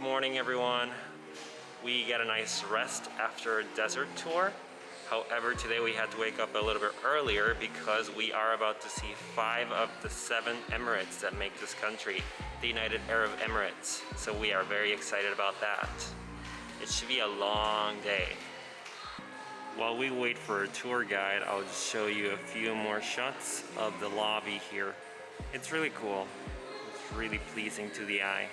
morning, everyone. We got a nice rest after a desert tour. However, today we had to wake up a little bit earlier because we are about to see 5 of the 7 Emirates that make this country, the United Arab Emirates. So we are very excited about that. It should be a long day. While we wait for a tour guide, I'll just show you a few more shots of the lobby here. It's really cool. It's really pleasing to the eye.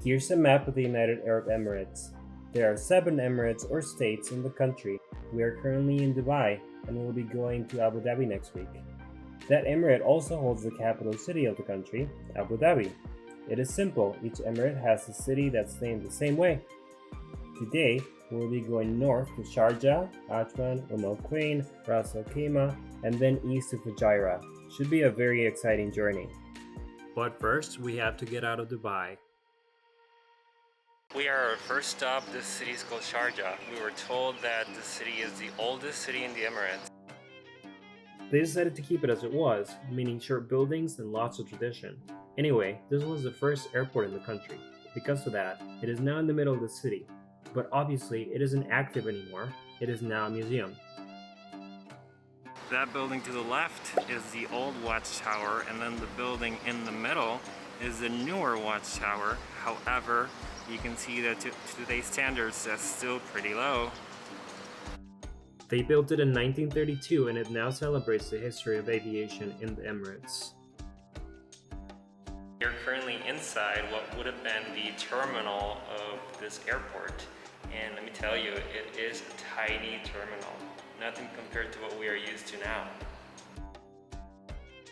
Here's a map of the United Arab Emirates. There are 7 emirates or states in the country. We are currently in Dubai and will be going to Abu Dhabi next week. That emirate also holds the capital city of the country, Abu Dhabi. It is simple, each emirate has a city that's named the same way. Today, we'll be going north to Sharjah, Ajman, Al Quwain, Ras Al Khaimah, and then east to Fujairah. Should be a very exciting journey. But first, we have to get out of Dubai. We are our first stop. This city is called Sharjah. We were told that the city is the oldest city in the Emirates. They decided to keep it as it was, meaning short buildings and lots of tradition. Anyway, this was the first airport in the country. Because of that, it is now in the middle of the city. But obviously, it isn't active anymore. It is now a museum. That building to the left is the old watchtower, and then the building in the middle is the newer watchtower. However, you can see that to today's standards, that's still pretty low. They built it in 1932 and it now celebrates the history of aviation in the Emirates. We're currently inside what would have been the terminal of this airport. And let me tell you, it is a tiny terminal. Nothing compared to what we are used to now.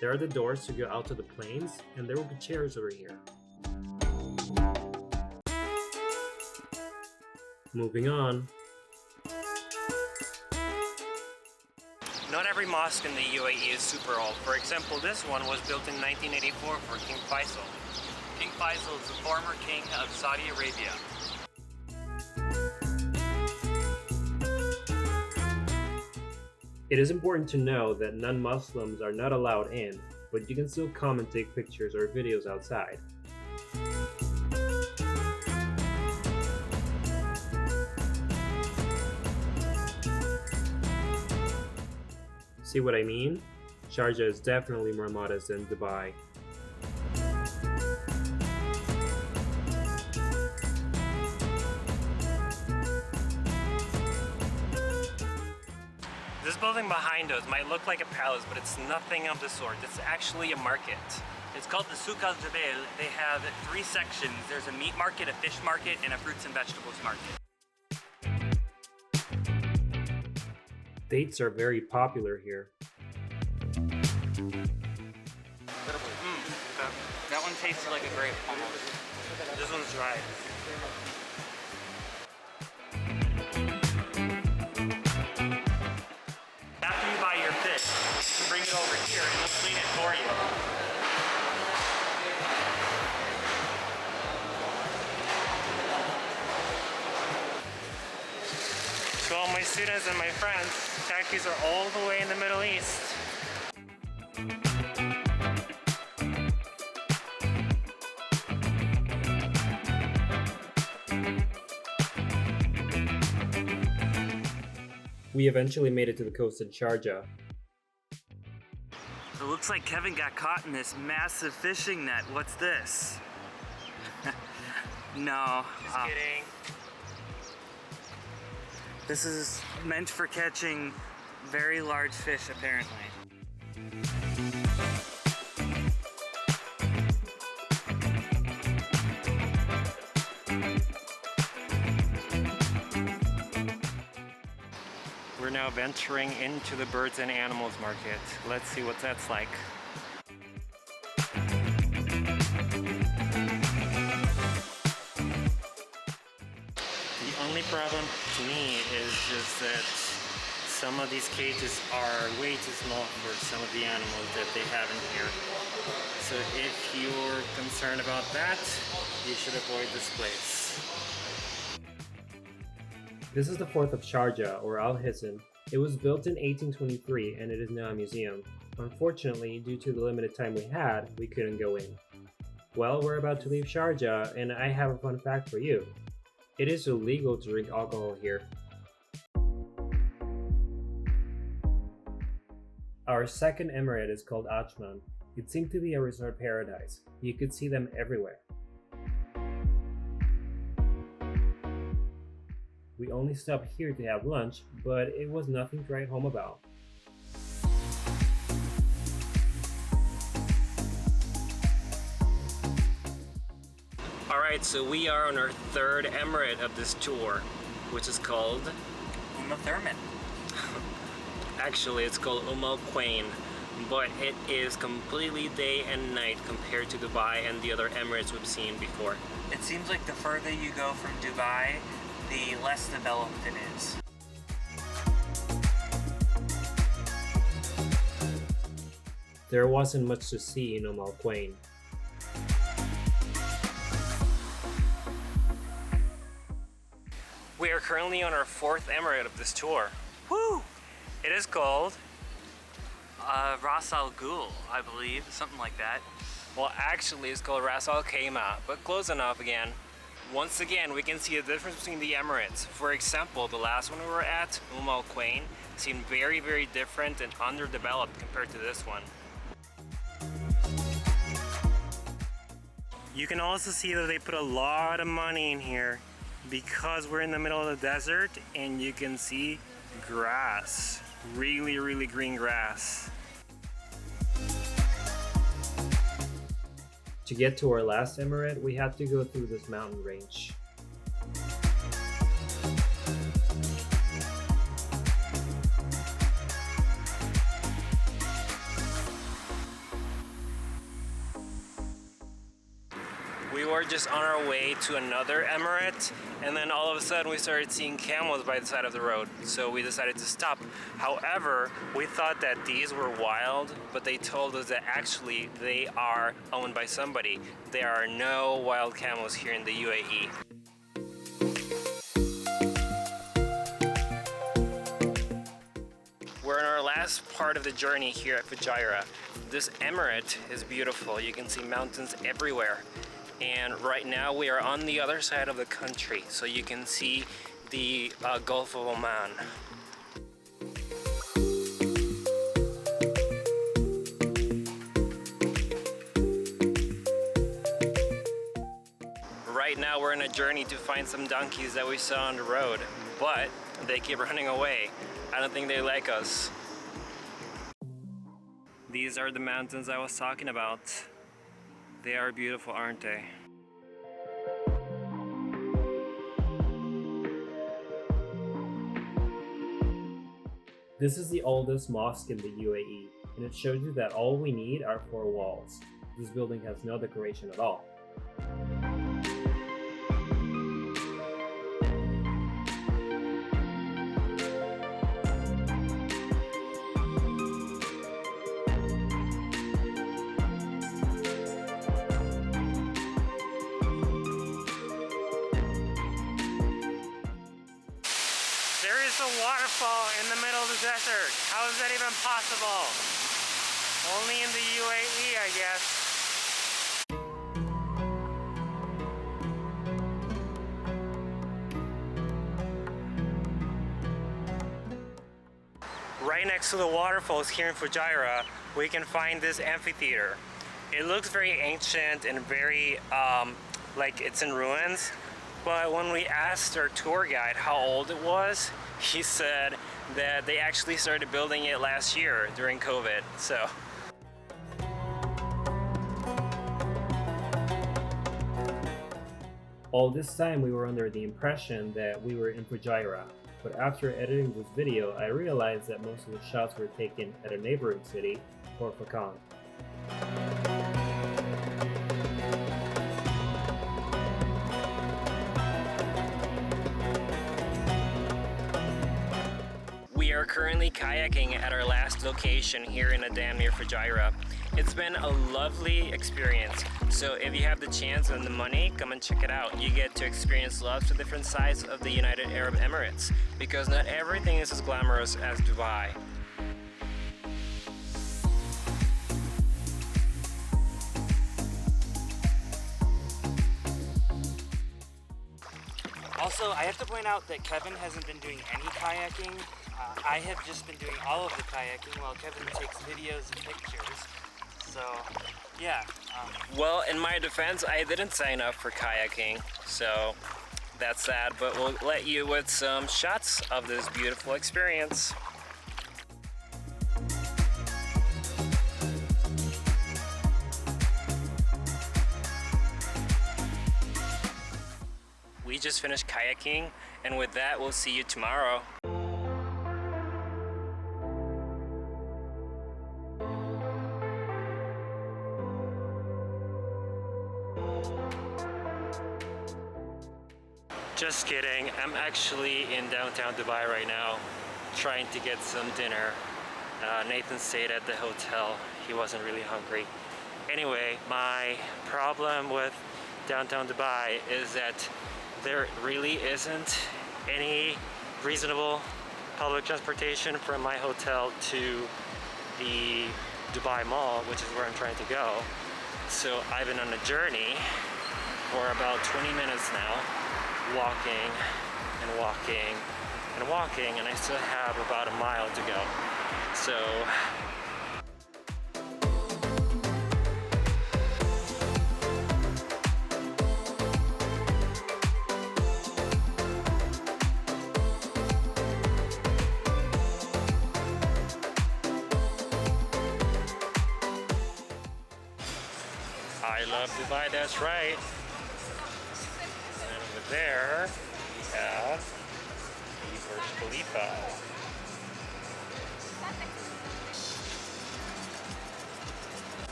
There are the doors to go out to the planes, and there will be chairs over here. Moving on. Not every mosque in the UAE is super old. For example, this one was built in 1984 for King Faisal. King Faisal is the former king of Saudi Arabia. It is important to know that non-Muslims are not allowed in, but you can still come and take pictures or videos outside. See what I mean? Sharjah is definitely more modest than Dubai. This building behind us might look like a palace, but it's nothing of the sort. It's actually a market. It's called the Souk Al Jabal. They have 3 sections. There's a meat market, a fish market, and a fruits and vegetables market. Dates are very popular here. That one tastes like a grape almost. This one's dry. After you buy your fish, you bring it over here and they'll clean it for you. To all my students and my friends, factories are all the way in the Middle East. We eventually made it to the coast in Sharjah. It looks like Kevin got caught in this massive fishing net. What's this? No. Just kidding. This is meant for catching very large fish, apparently. We're now venturing into the birds and animals market. Let's see what that's like. The only problem to me is just that some of these cages are way too small for some of the animals that they have in here. So if you're concerned about that, you should avoid this place. This is the fourth of Sharjah, or Al Hisn. It was built in 1823 and it is now a museum. Unfortunately, due to the limited time we had, we couldn't go in. Well, we're about to leave Sharjah, and I have a fun fact for you. It is illegal to drink alcohol here. Our second emirate is called Ajman. It seemed to be a resort paradise. You could see them everywhere. We only stopped here to have lunch, but it was nothing to write home about. Alright, so we are on our third emirate of this tour, which is called Thurman. Actually, it's called Quain, but it is completely day and night compared to Dubai and the other Emirates we've seen before. It seems like the further you go from Dubai, the less developed it is. There wasn't much to see in Quain. We are currently on our fourth emirate of this tour. Woo! It is called Ras Al Ghul, I believe, something like that. Well, actually it's called Ras Al Khaimah, but close enough again. Once again, we can see a difference between the emirates. For example, the last one we were at, Quain, seemed very, very different and underdeveloped compared to this one. You can also see that they put a lot of money in here because we're in the middle of the desert and you can see grass. Really, really green grass. To get to our last emirate, we had to go through this mountain range. We were just on our way to another emirate, and then all of a sudden we started seeing camels by the side of the road, so we decided to stop. However, we thought that these were wild, but they told us that actually they are owned by somebody. There are no wild camels here in the UAE. We're in our last part of the journey here at Fujairah. This emirate is beautiful. You can see mountains everywhere. And right now we are on the other side of the country, so you can see the Gulf of Oman. Right now we're on a journey to find some donkeys that we saw on the road, but they keep running away. I don't think they like us. These are the mountains I was talking about. They are beautiful, aren't they? This is the oldest mosque in the UAE, and it shows you that all we need are 4 walls. This building has no decoration at all. There is a waterfall in the middle of the desert. How is that even possible? Only in the UAE, I guess. Right next to the waterfalls here in Fujairah, we can find this amphitheater. It looks very ancient and very like it's in ruins. But when we asked our tour guide how old it was, he said that they actually started building it last year during COVID. So. All this time we were under the impression that we were in Fujairah, but after editing this video I realized that most of the shots were taken at a neighboring city, Horfakan. We are currently kayaking at our last location here in Adan near Fujairah. It's been a lovely experience, so if you have the chance and the money, come and check it out. You get to experience lots of different sides of the United Arab Emirates, because not everything is as glamorous as Dubai. Also, I have to point out that Kevin hasn't been doing any kayaking. I have just been doing all of the kayaking while Kevin takes videos and pictures. So, yeah. Well, in my defense, I didn't sign up for kayaking, so that's sad, but we'll let you with some shots of this beautiful experience. We just finished kayaking, and with that, we'll see you tomorrow. Just kidding, I'm actually in downtown Dubai right now, trying to get some dinner. Nathan stayed at the hotel, he wasn't really hungry. Anyway, my problem with downtown Dubai is that there really isn't any reasonable public transportation from my hotel to the Dubai Mall, which is where I'm trying to go. So I've been on a journey for about 20 minutes now, walking and walking and walking, and I still have about a mile to go. So I love Dubai, that's right. And over there, we have the Burj Khalifa.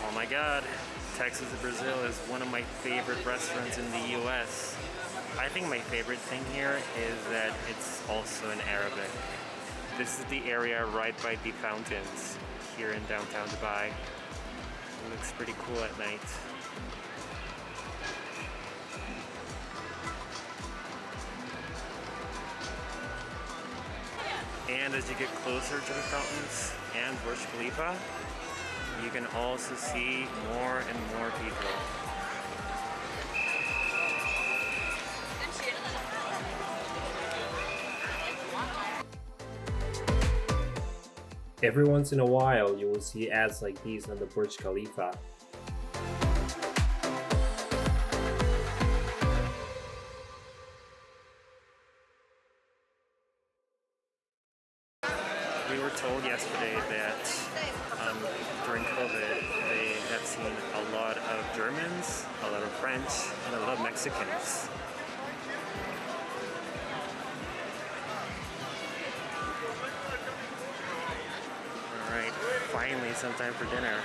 Oh my God, Texas de Brazil is one of my favorite restaurants in the US. I think my favorite thing here is that it's also in Arabic. This is the area right by the fountains here in downtown Dubai. It looks pretty cool at night. And as you get closer to the fountains and Burj Khalifa, you can also see more and more people. Every once in a while, you will see ads like these on the Burj Khalifa. We were told yesterday that during COVID, they have seen a lot of Germans, a lot of French, and a lot of Mexicans. Alright, finally some time for dinner.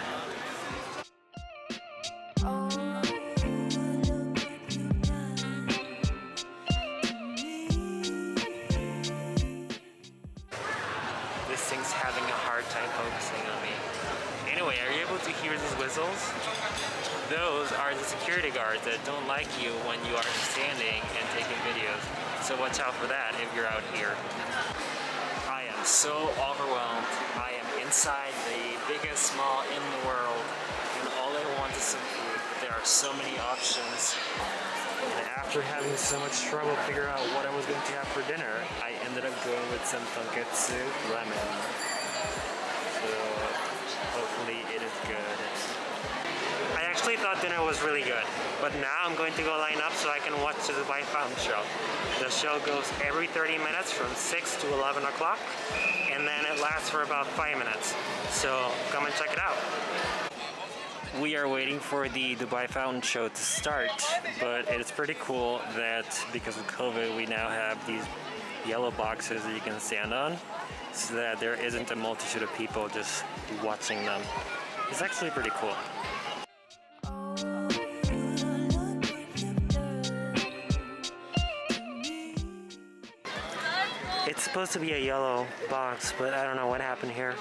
This thing's having a hard time focusing on me. Anyway, are you able to hear these whistles? Those are the security guards that don't like you when you are standing and taking videos. So watch out for that if you're out here. I am so overwhelmed. I am inside the biggest mall in the world, and all I want is some food. There are so many options, and after having so much trouble figuring out what I was going to have for dinner, I ended up going with some tonkatsu ramen. So hopefully it is good. I actually thought dinner was really good, but now I'm going to go line up so I can watch the Dubai Fountain Show. The show goes every 30 minutes from 6 to 11 o'clock, and then it lasts for about 5 minutes. So come and check it out. We are waiting for the Dubai Fountain Show to start, but it's pretty cool that because of COVID, we now have these yellow boxes that you can stand on, so that there isn't a multitude of people just watching them. It's actually pretty cool. It's supposed to be a yellow box, but I don't know what happened here.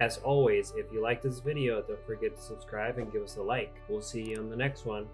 As always, if you like this video, don't forget to subscribe and give us a like. We'll see you on the next one.